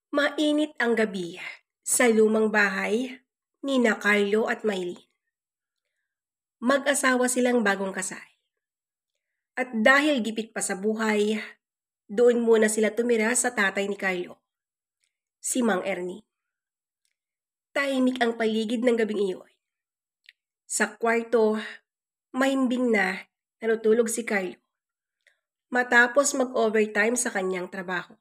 Mainit ang gabi sa lumang bahay nina Carlo at Maylin. Mag-asawa silang bagong kasal. At dahil gipit pa sa buhay, doon muna sila tumira sa tatay ni Carlo, si Mang Ernie. Tahimik ang paligid ng gabing iyon. Sa kwarto, mahimbing na natutulog si Carlo matapos mag-overtime sa kanyang trabaho.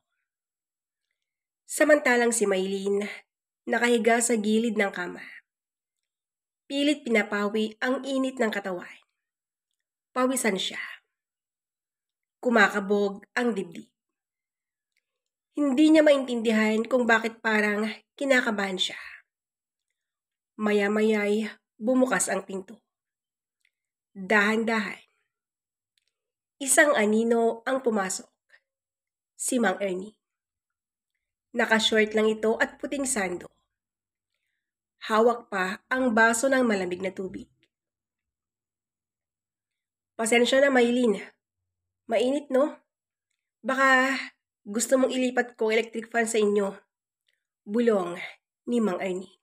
Samantalang si Maylin nakahiga sa gilid ng kama. Pilit pinapawi ang init ng katawan. Pawisan siya. Kumakabog ang dibdib. Hindi niya maintindihan kung bakit parang kinakabahan siya. Maya-maya'y bumukas ang pinto. Dahan-dahan. Isang anino ang pumasok. Si Mang Ernie. Nakashort lang ito at puting sando. Hawak pa ang baso ng malamig na tubig. Pasensya na, Maylin. Mainit, no? Baka gusto mong ilipat ko electric fan sa inyo. Bulong ni Mang Ernie.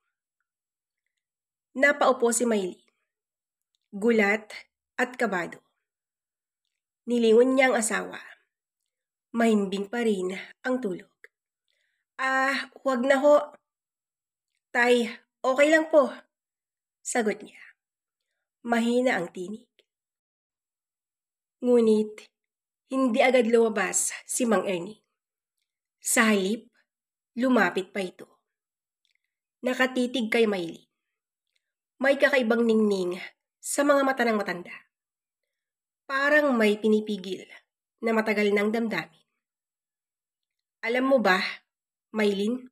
Napaupo si Maylin. Gulat at kabado. Nilingon niya ang asawa. Mahimbing pa rin ang tulog. Huwag na ho. Tay, okay lang po. Sagot niya. Mahina ang tinig. Ngunit, hindi agad lumabas si Mang Ernie. Sa halip, lumapit pa ito. Nakatitig kay Maylin. May kakaibang ningning sa mga mata ng matanda. Parang may pinipigil na matagal nang damdamin. Alam mo ba, Maylin?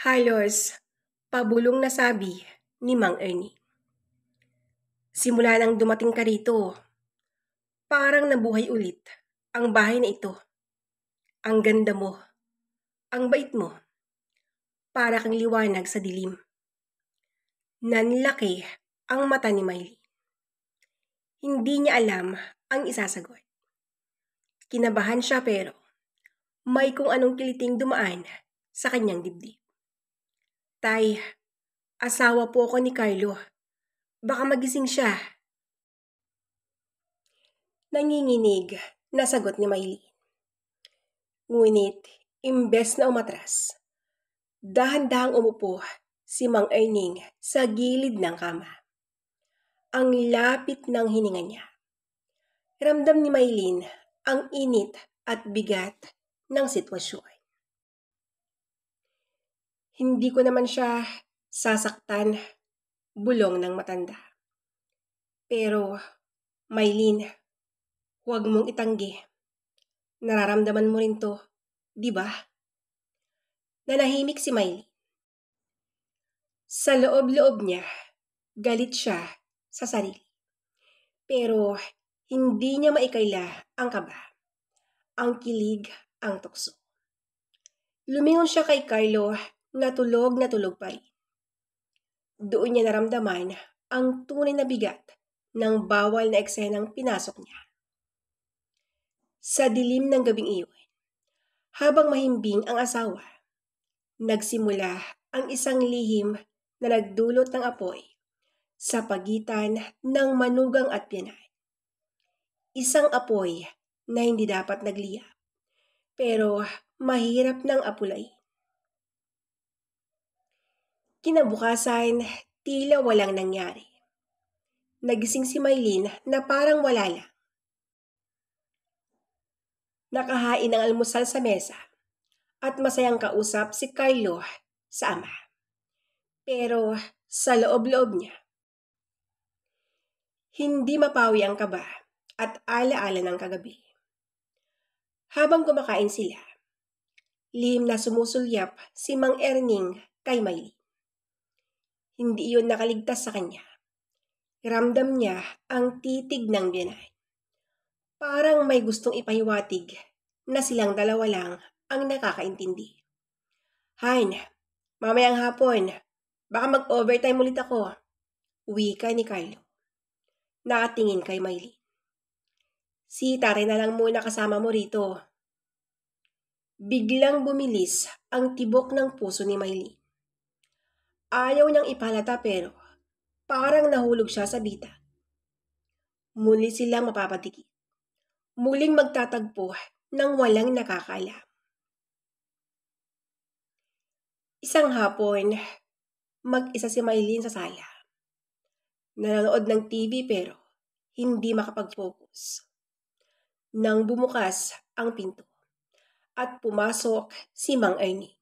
Halos pabulong na sabi ni Mang Ernie. Simula nang dumating ka rito, parang nabuhay ulit ang bahay na ito. Ang ganda mo, ang bait mo, para kang liwanag sa dilim. Nanlaki ang mata ni Maylin. Hindi niya alam ang isasagot. Kinabahan siya pero may kung anong kiliting dumaan sa kanyang dibdib. Tay, asawa po ako ni Carlo. Baka magising siya. Nanginginig na sagot ni Maylin. Ngunit, imbes na umatras, dahan-dahang umupo si Mang Ernie sa gilid ng kama. Ang lapit ng hininga niya. Ramdam ni Maylin ang init at bigat ng sitwasyon. Hindi ko naman siya sasaktan, bulong ng matanda. Pero, Maylin, huwag mong itanggi. Nararamdaman mo rin to, di ba? Nanahimik si Maylin. Sa loob-loob niya, galit siya sa sarili. Pero, hindi niya maikaila ang kaba. Ang kilig, ang tukso. Lumingon siya kay Carlo na tulog pa rin. Doon niya naramdaman ang tunay na bigat ng bawal na eksenang pinasok niya. Sa dilim ng gabing iyon, habang mahimbing ang asawa, nagsimula ang isang lihim na nagdulot ng apoy sa pagitan ng manugang at biyanan. Isang apoy na hindi dapat nagliyab, pero mahirap ng apulay. Kinabukasan, tila walang nangyari. Nagising si Maylin na parang wala lang. Nakahain ng almusal sa mesa at masayang kausap si Carlo sa ama. Pero sa loob-loob niya, hindi mapawi ang kaba at ala-ala ng kagabi. Habang kumakain sila, lihim na sumusulyap si Mang Erning kay Maylin. Hindi iyon nakaligtas sa kanya. Ramdam niya ang titig ng biyanan. Parang may gustong ipahiwatig na silang dalawa lang ang nakakaintindi. Han, mamayang hapon, baka mag-overtime ulit ako. Wika ni Carlo. Nakatingin kay Maylin. Si Tare na lang muna kasama mo rito. Biglang bumilis ang tibok ng puso ni Maylin. Ayaw niyang ipalata pero parang nahulog siya sa bita. Muli silang mapapatikit. Muling magtatagpo ng walang nakakaalam. Isang hapon, mag-isa si Maylin sa sala. Nanonood ng TV pero hindi makapag-focus. Nang bumukas ang pinto at pumasok si Mang Ernie.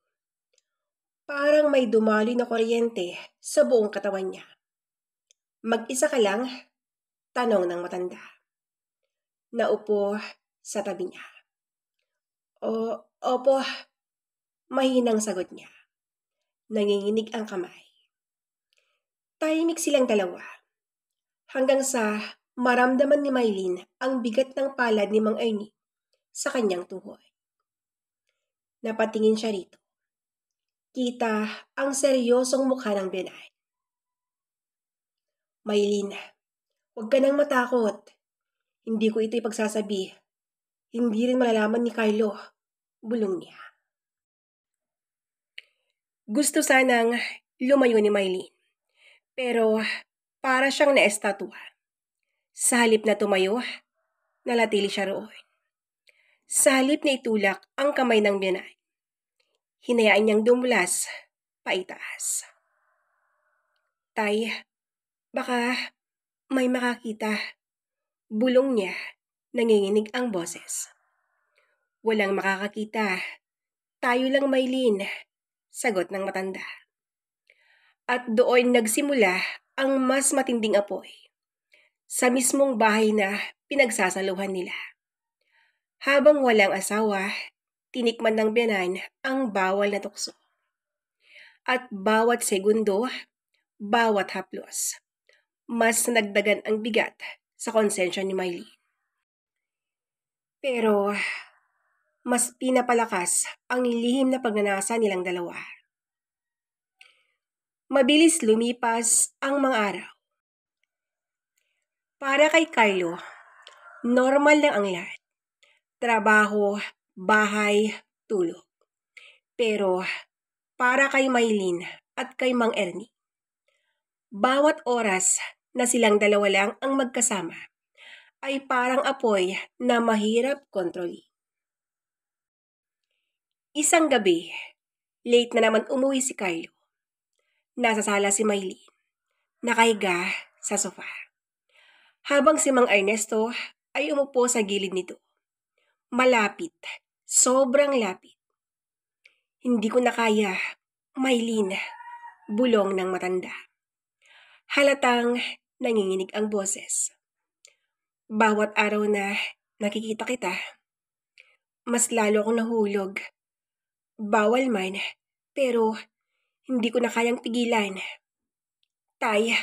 Parang may dumaloy na kuryente sa buong katawan niya. Mag-isa ka lang? Tanong ng matanda. Naupo sa tabi niya. Opo, mahinang sagot niya. Nanginginig ang kamay. Tahimik silang dalawa. Hanggang sa maramdaman ni Maylin ang bigat ng palad ni Mang Ernie sa kanyang tuhod. Napatingin siya rito. Kita ang seryosong mukha ng biyanay. Maylin, huwag ka nang matakot. Hindi ko ito ipagsasabi. Hindi rin malalaman ni Carlo. Bulong niya. Gusto sanang lumayo ni Maylin. Pero para siyang naestatwa. Sa halip na tumayo, nalatili siya roon. Sa halip na itulak ang kamay ng biyanay, hinayaan niyang dumulas paitaas. Tay, baka may makakita. Bulong niya, nanginginig ang boses. Walang makakakita. Tayo lang, Maylin, sagot ng matanda. At doon nagsimula ang mas matinding apoy sa mismong bahay na pinagsasaluhan nila. Habang walang asawa, tinikman ng biyanan ang bawal na tukso. At bawat segundo, bawat haplos, mas nagdagan ang bigat sa konsensya ni Maylin. Pero mas pinapalakas ang lihim na pagnanasa nilang dalawa. Mabilis lumipas ang mga araw. Para kay Carlo, normal lang ang lahat. Trabaho, bahay, tulog. Pero para kay Maylin at kay Mang Ernie, bawat oras na silang dalawa lang ang magkasama ay parang apoy na mahirap kontrolin. Isang gabi, late na naman umuwi si Carlo. Nasa sala si Maylin, nakahiga sa sofa. Habang si Mang Ernesto ay umupo sa gilid nito. Malapit, sobrang lapit. Hindi ko na kaya, Maylin, bulong ng matanda. Halatang nanginginig ang boses. Bawat araw na nakikita kita, mas lalo akong nahulog. Bawal man, pero hindi ko na kayang pigilan. Tay,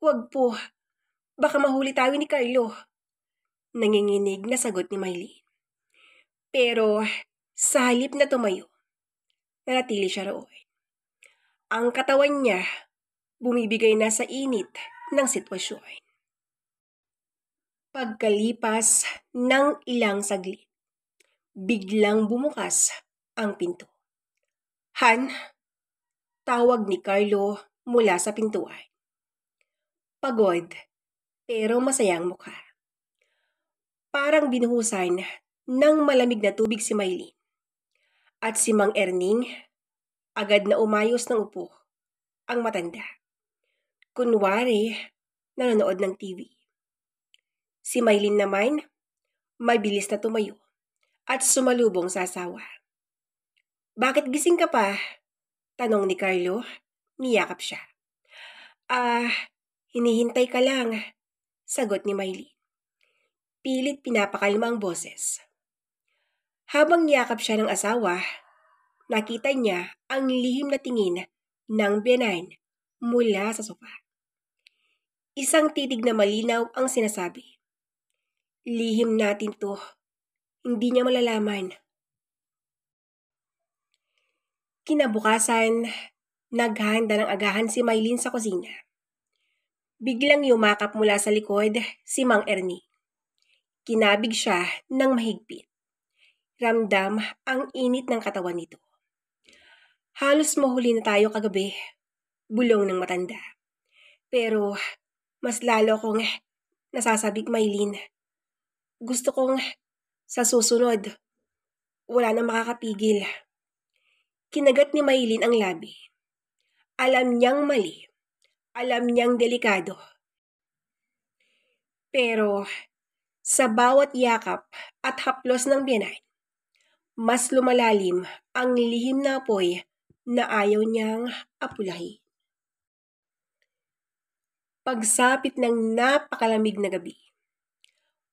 huwag po. Baka mahuli tayo ni Carlo. Nanginginig na sagot ni Maylin. Pero sa halip na tumayo, nanatili siya roon. Ang katawan niya bumibigay na sa init ng sitwasyon. Pagkalipas ng ilang saglit, biglang bumukas ang pinto. Han, tawag ni Carlo mula sa pintuan. Pagod, pero masayang mukha. Parang binuhusan ng malamig na tubig si Maylin. At si Mang Erning, agad na umayos ng upo ang matanda. Kunwari, nanonood ng TV. Si Maylin naman, mabilis na tumayo at sumalubong sa asawa. Bakit gising ka pa? Tanong ni Carlo, niyakap siya. Hinihintay ka lang, sagot ni Maylin. Pilit pinapakalma ang boses. Habang niyakap siya ng asawa, nakita niya ang lihim na tingin ng biyanan mula sa sofa. Isang titig na malinaw ang sinasabi. Lihim natin to. Hindi niya malalaman. Kinabukasan, naghahanda ng agahan si Maylin sa kusina. Biglang yumakap mula sa likod si Mang Ernie. Kinabig siya ng mahigpit. Ramdam ang init ng katawan nito. Halos mahuli na tayo kagabi, bulong ng matanda. Pero mas lalo kong nasasabik, Maylin. Gusto kong sa susunod, wala nang makakapigil. Kinagat ni Maylin ang labi. Alam niyang mali. Alam niyang delikado. Pero sa bawat yakap at haplos ng biyanay, mas lumalalim ang lihim na apoy na ayaw niyang apulahin. Pagsapit ng napakalamig na gabi,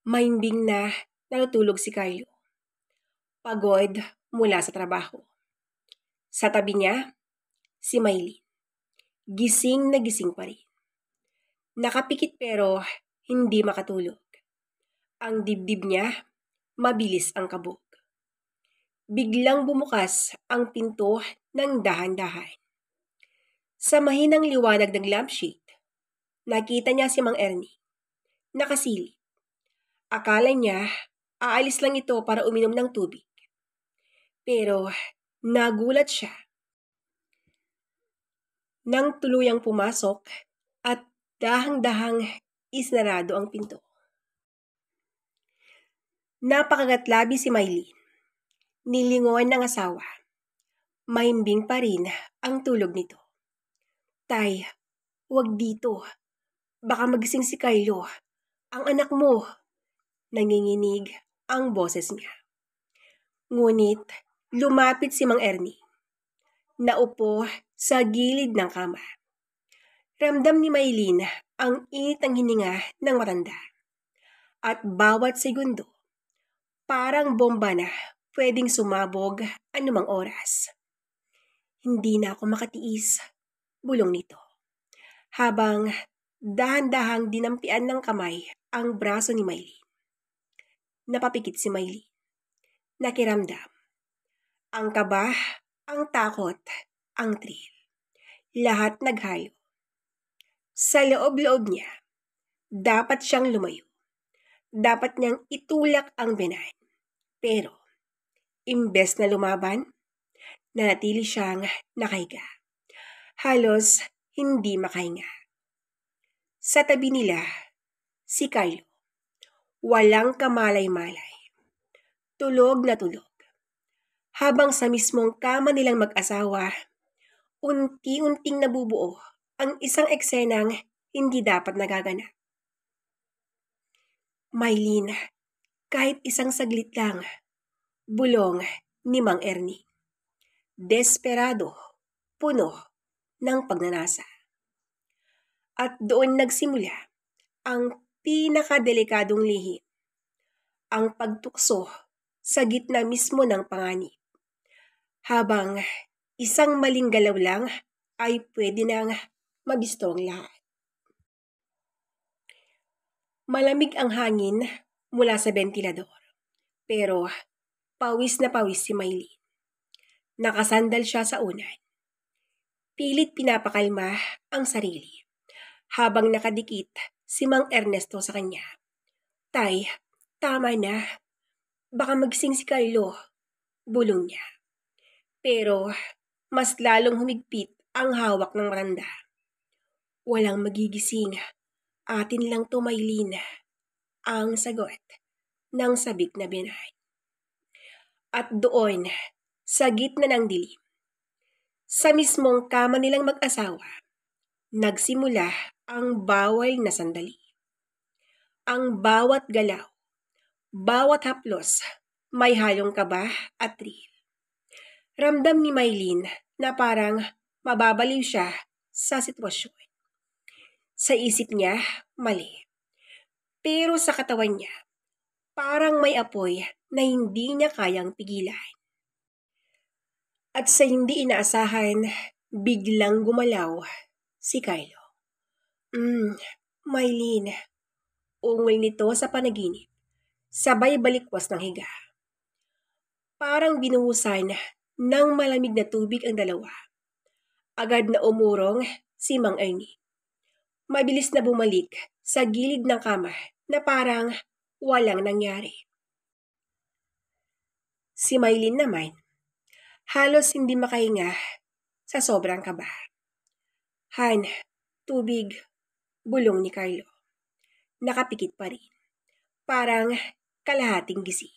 mahimbing na natutulog si Carlo. Pagod mula sa trabaho. Sa tabi niya, si Maylin. Gising na gising pa rin. Nakapikit pero hindi makatulog. Ang dibdib niya, mabilis ang kabog. Biglang bumukas ang pinto ng dahan-dahan. Sa mahinang liwanag ng lampshade, nakita niya si Mang Ernie. Nakasilip. Akala niya, aalis lang ito para uminom ng tubig. Pero nagulat siya nang tuluyang pumasok at dahang-dahang isnarado ang pinto. Napakagatlabi si Maylin. Nilingon ng asawa. Mahimbing pa rin ang tulog nito. Tay, huwag dito. Baka magising si Carlo. Ang anak mo. Nanginginig ang boses niya. Ngunit lumapit si Mang Ernie. Naupo sa gilid ng kama. Ramdam ni Maylin ang init ng hininga ng matanda. At bawat segundo, parang bomba na pwedeng sumabog anumang oras. Hindi na ako makatiis, bulong nito. Habang dahan-dahang dinampian ng kamay ang braso ni Maylin. Napapikit si Maylin. Nakiramdam. Ang kaba, ang takot, ang thrill. Lahat naghalo. Sa loob-loob niya, dapat siyang lumayo. Dapat niyang itulak ang benay. Pero, imbes na lumaban, nanatili siyang nakahiga. Halos hindi makahinga. Sa tabi nila, si Carlo. Walang kamalay-malay. Tulog na tulog. Habang sa mismong kama nilang mag-asawa, unti-unting nabubuo ang isang eksenang hindi dapat nagaganap. Maylin, kahit isang saglit lang, bulong ni Mang Ernie. Desperado, puno ng pagnanasa. At doon nagsimula ang pinakadelikadong lihim, ang pagtukso sa gitna mismo ng panganib. Habang isang maling galaw lang ay pwede nang mabisto ang lahat. Malamig ang hangin mula sa bentilador. Pero pawis na pawis si Maylin. Nakasandal siya sa unan. Pilit pinapakalma ang sarili. Habang nakadikit si Mang Ernesto sa kanya. Tay, tama na. Baka magising si Carlo, bulong niya. Pero mas lalong humigpit ang hawak ng matanda. Walang magigising. Atin lang to, Maylin. Ang sagot ng sabik na binay. At doon, sa gitna ng dilim, sa mismong kama nilang mag-asawa, nagsimula ang bawal na sandali. Ang bawat galaw, bawat haplos, may halong kaba at thrill. Ramdam ni Maylin na parang mababaliw siya sa sitwasyon. Sa isip niya, mali. Pero sa katawan niya, parang may apoy na hindi niya kayang pigilan. At sa hindi inaasahan, biglang gumalaw si Carlo. Maylin, ungol nito sa panaginip, sabay balikwas ng higa. Parang binuhusan ng malamig na tubig ang dalawa. Agad na umurong si Mang Ernie. Mabilis na bumalik sa gilid ng kama na parang walang nangyari. Si Maylin naman, halos hindi makahinga sa sobrang kaba. Han, tubig, bulong ni Carlo. Nakapikit pa rin. Parang kalahating gising.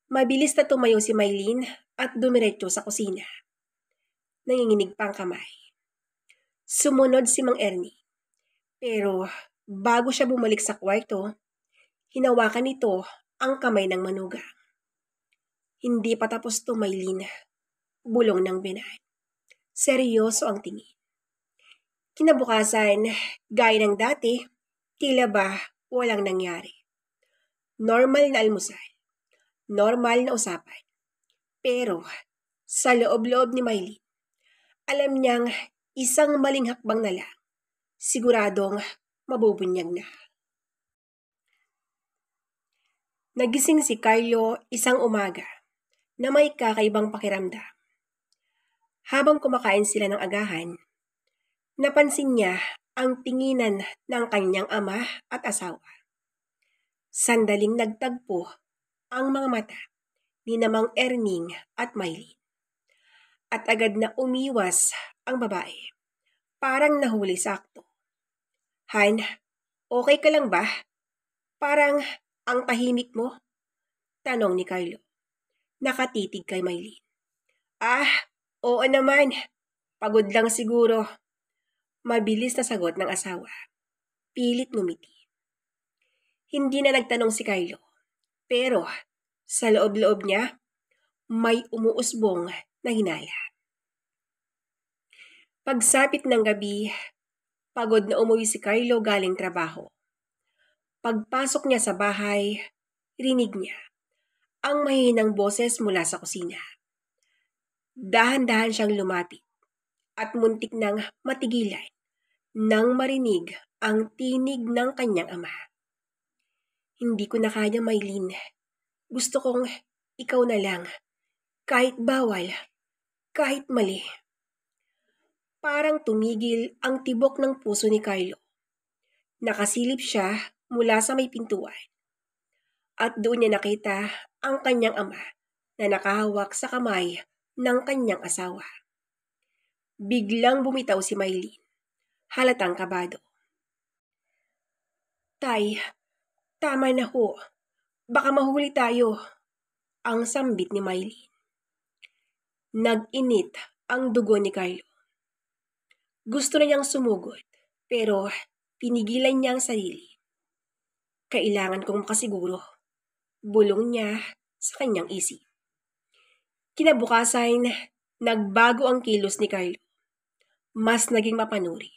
Mabilis na tumayo si Maylin at dumiretso sa kusina. Nanginginig pa ang kamay. Sumunod si Mang Ernie. Pero bago siya bumalik sa kwarto, hinawakan nito ang kamay ng manugang. Hindi pa tapos to, Maylin. Bulong ng binay. Seryoso ang tingin. Kinabukasan, gaya ng dati, tila ba walang nangyari. Normal na almusal. Normal na usapan. Pero sa loob-loob ni Maylin, alam niyang isang maling hakbang na lang, siguradong mabubunyag na. Nagising si Carlo isang umaga na may kakaibang pakiramdam. Habang kumakain sila ng agahan, napansin niya ang tinginan ng kanyang ama at asawa. Sandaling nagtagpo ang mga mata ni Mang Erning at Maylin. At agad na umiwas ang babae. Parang nahuli sa akto. Han, okay ka lang ba? Parang ang tahimik mo? Tanong ni Carlo. Nakatitig kay Maylin. Oo naman. Pagod lang siguro. Mabilis na sagot ng asawa. Pilit ngumiti. Hindi na nagtanong si Carlo. Pero sa loob-loob niya, may umuusbong na hinala. Pagsapit ng gabi, pagod na umuwi si Carlo galing trabaho. Pagpasok niya sa bahay, rinig niya ang mahinang boses mula sa kusina. Dahan-dahan siyang lumapit at muntik nang matigilan nang marinig ang tinig ng kanyang ama. Hindi ko na kaya, Maylin. Gusto kong ikaw na lang. Kahit bawal, kahit mali. Parang tumigil ang tibok ng puso ni Carlo. Nakasilip siya mula sa may pintuan. At doon niya nakita ang kanyang ama na nakahawak sa kamay ng kanyang asawa. Biglang bumitaw si Maylin. Halatang kabado. Tay, tama na ho. Baka mahuli tayo. Ang sambit ni Maylin. Nag-init ang dugo ni Carlo. Gusto na niyang sumugod, pero pinigilan niya ang sarili. Kailangan kong makasiguro. Bulong niya sa kanyang isip. Kinabukasan, nagbago ang kilos ni Carlo. Mas naging mapanuri.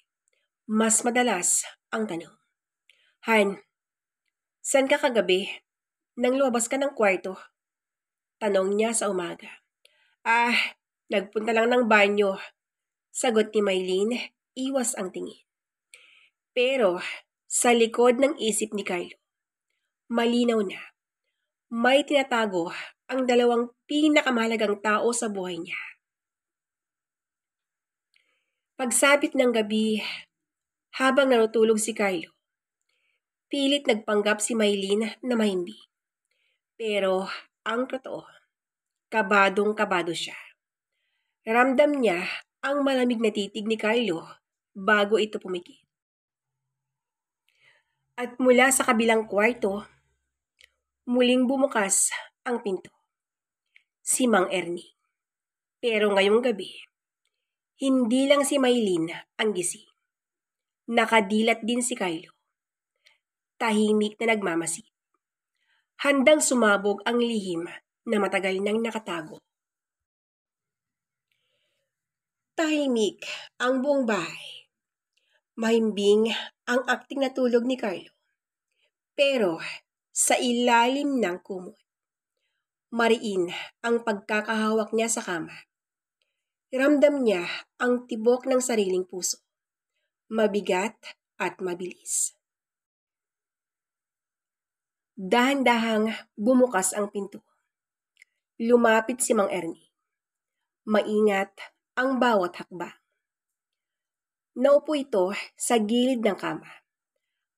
Mas madalas ang tanong. Han, saan ka kagabi? Nang lumabas ka ng kwarto? Tanong niya sa umaga. Nagpunta lang ng banyo. Sagot ni Maylin, iwas ang tingin. Pero sa likod ng isip ni Carlo, malinaw na. May tinatago ang dalawang pinakamahalagang tao sa buhay niya. Pagsapit ng gabi, habang natutulog si Carlo, pilit nagpanggap si Maylin na mahimbing. Pero ang totoo, kabadong-kabado siya. Ramdam niya ang malamig na titig ni Carlo bago ito pumikit. At mula sa kabilang kwarto, muling bumukas ang pinto. Si Mang Ernie. Pero ngayong gabi, hindi lang si Maylin ang gising. Nakadilat din si Carlo. Tahimik na nagmamasid. Handang sumabog ang lihim na matagal nang nakatago. Tahimik ang buong bahay. Mahimbing ang akting na tulog ni Carlo. Pero sa ilalim ng kumot, mariin ang pagkakahawak niya sa kama. Ramdam niya ang tibok ng sariling puso. Mabigat at mabilis. Dahan-dahang bumukas ang pinto. Lumapit si Mang Ernie. Maingat ang bawat hakbang. Naupo ito sa gilid ng kama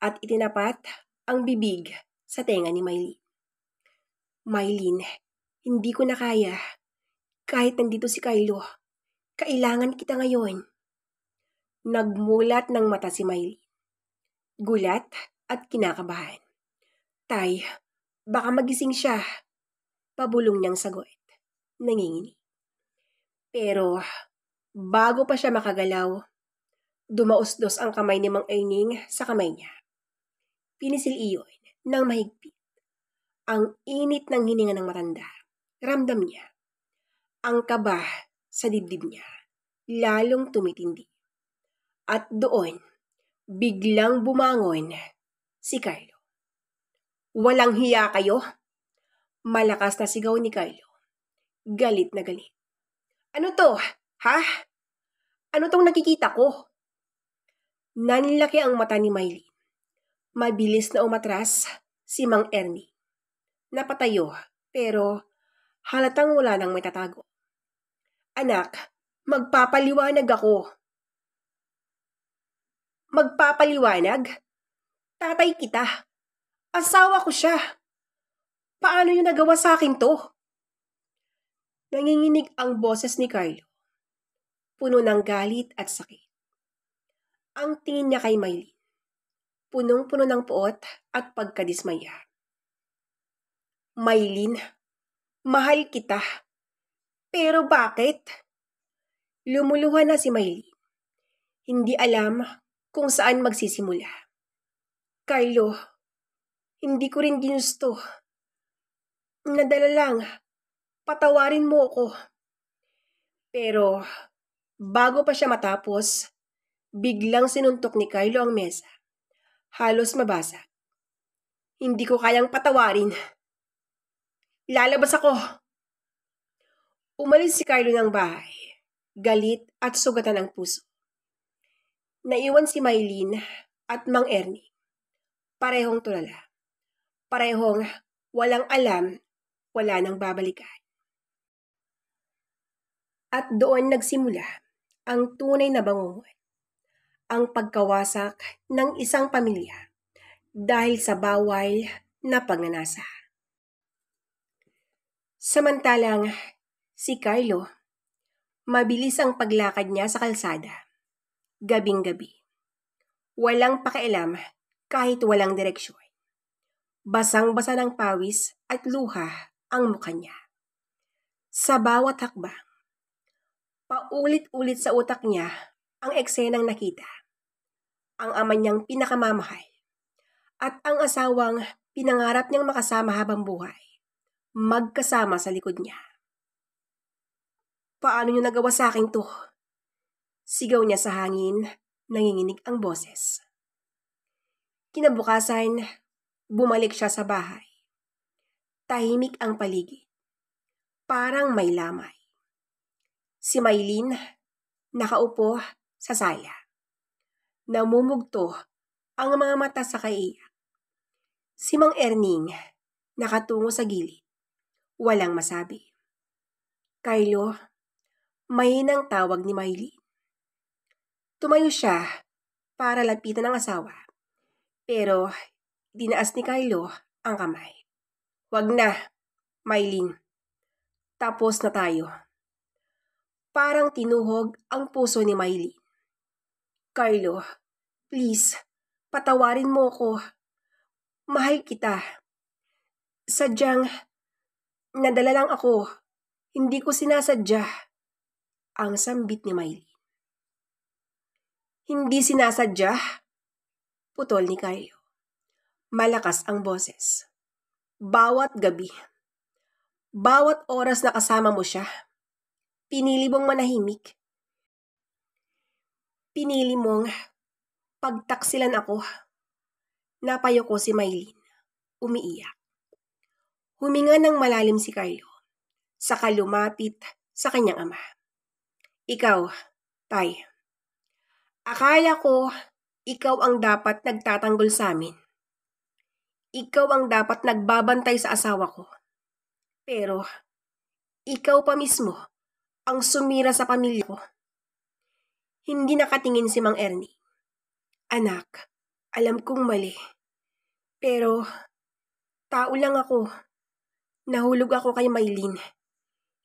at itinapat ang bibig sa tenga ni Maylin. Maylin, Hindi ko na kaya. Kahit nandito si Kylo, kailangan kita ngayon. Nagmulat ng mata si Miley. Gulat at kinakabahan. Tay, baka magising siya. Pabulong niyang sagot. Nanginginig. Pero bago pa siya makagalaw, dumausdos ang kamay ni Mang Erning sa kamay niya. Pinisil iyon ng mahigpit. Ang init ng hininga ng matanda. Ramdam niya. Ang kaba sa dibdib niya. Lalong tumitindi. At doon, biglang bumangon si Kylo. Walang hiya kayo? Malakas na sigaw ni Kylo. Galit na galit. Ano to? Ha? Ano tong nakikita ko? Nanlaki ang mata ni Miley. Mabilis na umatras si Mang Ernie. Napatayo, pero halatang wala nang may tatago. Anak, magpapaliwanag ako. Magpapaliwanag? Tatay kita. Asawa ko siya. Paano yun nagawa sa akin to? Nanginginig ang boses ni Kylo. Puno ng galit at sakit. Ang tingin niya kay Miley. Punong-puno ng puot at pagkadismaya. Maylin, mahal kita. Pero bakit? Lumuluha na si Miley. Hindi alam kung saan magsisimula. Kylo, hindi ko rin ginusto. Nadala lang, patawarin mo ako. Pero bago pa siya matapos, biglang sinuntok ni Kylo ang mesa. Halos mabasa. Hindi ko kayang patawarin. Lalabas ako. Umalis si Kylo ng bahay. Galit at sugatan ang puso. Naiwan si Maylin at Mang Ernie. Parehong tulala. Parehong walang alam, wala nang babalikan. At doon nagsimula ang tunay na bangungot. Ang pagkawasak ng isang pamilya dahil sa bawal na pagnanasa. Samantalang si Kylo, mabilis ang paglakad niya sa kalsada. Gabing-gabi. Walang pakialam kahit walang direksyon. Basang-basa ng pawis at luha ang mukha niya. Sa bawat hakbang, paulit-ulit sa utak niya ang eksenang nakita. Ang ama niyang pinakamamahal at ang asawang pinangarap niyang makasama habang buhay. Magkasama sa likod niya. Paano niyo nagawa sa akin to? Sigaw niya sa hangin, nanginginig ang boses. Kinabukasan, bumalik siya sa bahay. Tahimik ang paligid. Parang may lamay. Si Maylin, nakaupo sa sala. Namumugto ang mga mata sa kaiyak. Si Mang Erning, nakatungo sa gilid. Walang masabi. Kylo, mahinang tawag ni Miley. Tumayo siya para lapitan ang asawa. Pero dinaas ni Kylo ang kamay. Wag na, Maylin. Tapos na tayo. Parang tinuhog ang puso ni Miley. Kylo, please, patawarin mo ko. Mahal kita. Sadyang nadala lang ako. Hindi ko sinasadya. Ang sambit ni Miley. Hindi sinasadya? Putol ni Kylo. Malakas ang boses. Bawat gabi, bawat oras na kasama mo siya, pinili mong manahimik. Pinili mong pagtaksilan ako. Napayo ko si Maylin. Umiiyak. Huminga ng malalim si Kylo. Saka lumapit sa kanyang ama. Ikaw, Tay. Akala ko ikaw ang dapat nagtatanggol sa amin. Ikaw ang dapat nagbabantay sa asawa ko. Pero ikaw pa mismo ang sumira sa pamilya ko. Hindi nakatingin si Mang Ernie. Anak, alam kong mali. Pero tao lang ako. Nahulog ako kay Maylin.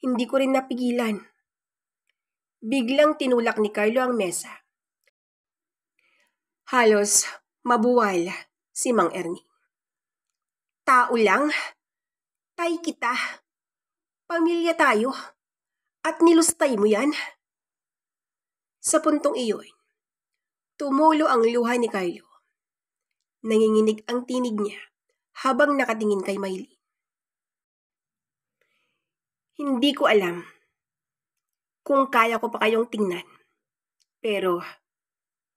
Hindi ko rin napigilan. Biglang tinulak ni Carlo ang mesa. Halos mabuwal si Mang Ernie. Tao lang? Tay kita. Pamilya tayo. At nilustay mo yan? Sa puntong iyon, tumulo ang luha ni Carlo. Nanginginig ang tinig niya habang nakatingin kay Maylin. Hindi ko alam kung kaya ko pa kayong tingnan. Pero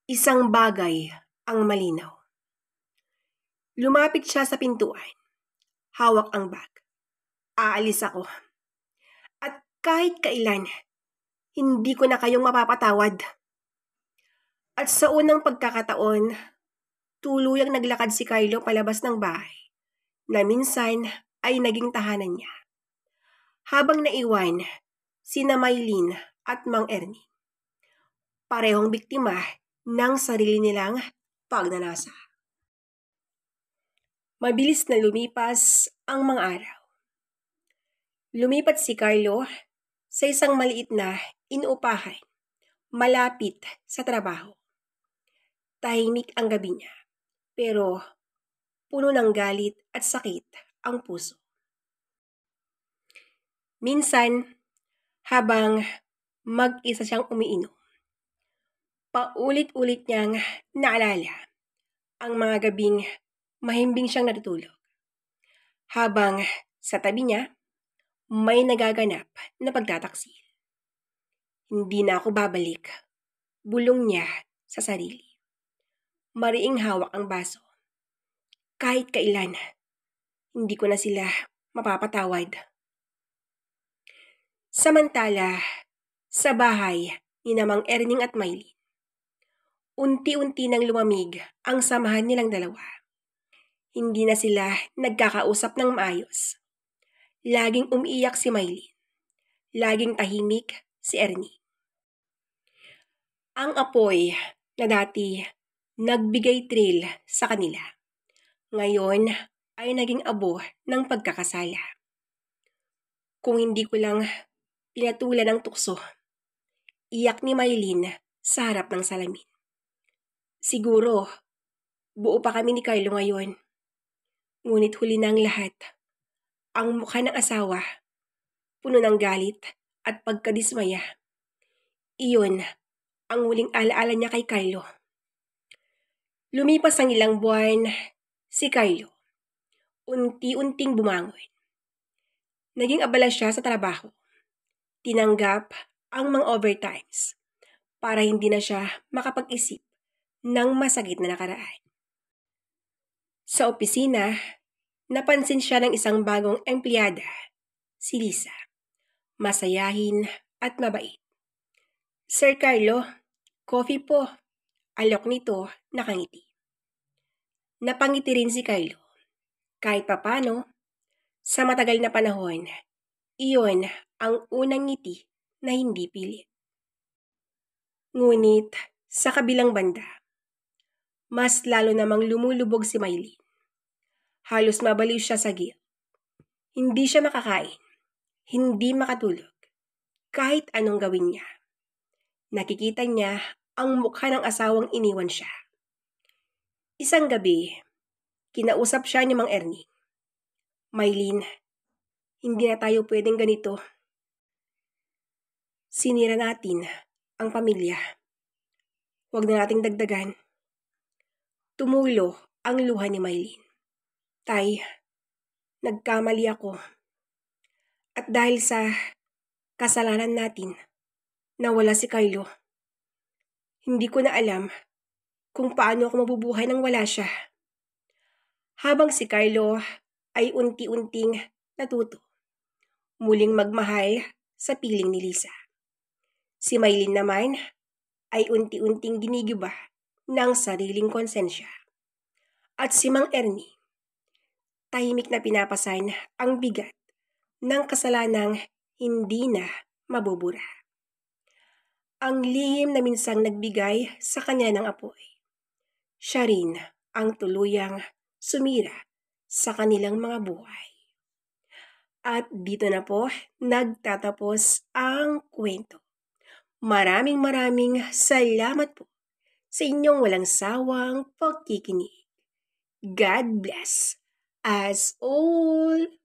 isang bagay ang malinaw. Lumapit siya sa pintuan. Hawak ang bag. Aalis ako. At kahit kailan, hindi ko na kayong mapapatawad. At sa unang pagkakataon, tuluyang naglakad si Carlo palabas ng bahay na minsan ay naging tahanan niya. Habang naiwan sina Maylin at Mang Ernie. Parehong biktima ng sarili nilang pagnanasa. Mabilis na lumipas ang mga araw. Lumipat si Carlo sa isang maliit na inuupahan malapit sa trabaho. Tahimik ang gabi niya, pero puno ng galit at sakit ang puso. Minsan, habang mag-isa siyang umiinom, paulit-ulit niyang naalala ang mga gabing mahimbing siyang natutulog. Habang sa tabi niya, may nagaganap na pagtataksil. Hindi na ako babalik, bulong niya sa sarili. Mariing hawak ang baso. Kahit kailan, hindi ko na sila mapapatawad. Samantala, sa bahay ni Mang Erning at Maylin, unti-unti nang lumamig ang samahan nilang dalawa. Hindi na sila nagkakausap ng maayos. Laging umiiyak si Maylin. Laging tahimik si Ernie. Ang apoy na dati nagbigay thrill sa kanila, ngayon ay naging abo ng pagkakasala. Kung hindi ko lang pinatulan ng tukso, iyak ni Maylin sa harap ng salamin. Siguro, buo pa kami ni Carlo ngayon. Ngunit huli na ang lahat. Ang mukha ng asawa, puno ng galit at pagkadismaya. Iyon ang huling alaala niya kay Carlo. Lumipas ang ilang buwan, si Carlo unti-unting bumangon. Naging abala siya sa trabaho. Tinanggap ang mga overtimes para hindi na siya makapag-isip ng masakit na nakaraan. Sa opisina, napansin siya ng isang bagong empleyada, si Lisa. Masayahin at mabait. Sir Carlo, coffee po. Alok nito, nakangiti. Napangiti rin si Carlo. Kahit papano, sa matagal na panahon, iyon ang unang ngiti na hindi pilit. Ngunit, sa kabilang banda, mas lalo namang lumulubog si Maylin. Halos mabaliw siya sa guilt. Hindi siya makakain, hindi makatulog, kahit anong gawin niya. Nakikita niya ang mukha ng asawang iniwan siya. Isang gabi, kinausap siya ni Mang Ernie. Maylin, hindi na tayo pwedeng ganito. Sinira natin ang pamilya. Huwag na nating dagdagan. Tumulo ang luha ni Maylin. Tay, nagkamali ako. At dahil sa kasalanan natin, nawala si Carlo. Hindi ko na alam kung paano ako mabubuhay nang wala siya. Habang si Carlo ay unti-unting natuto, muling magmahal sa piling ni Lisa. Si Maylin naman ay unti-unting ginigiba ng sariling konsensya. At si Mang Ernie, tahimik na pinapasan ang bigat ng kasalanang hindi na mabubura. Ang lihim na minsang nagbigay sa kanya ng apoy. Siya rin ang tuluyang sumira sa kanilang mga buhay. At dito na po nagtatapos ang kwento. Maraming salamat po sa inyong walang sawang pakikinig. God bless us all!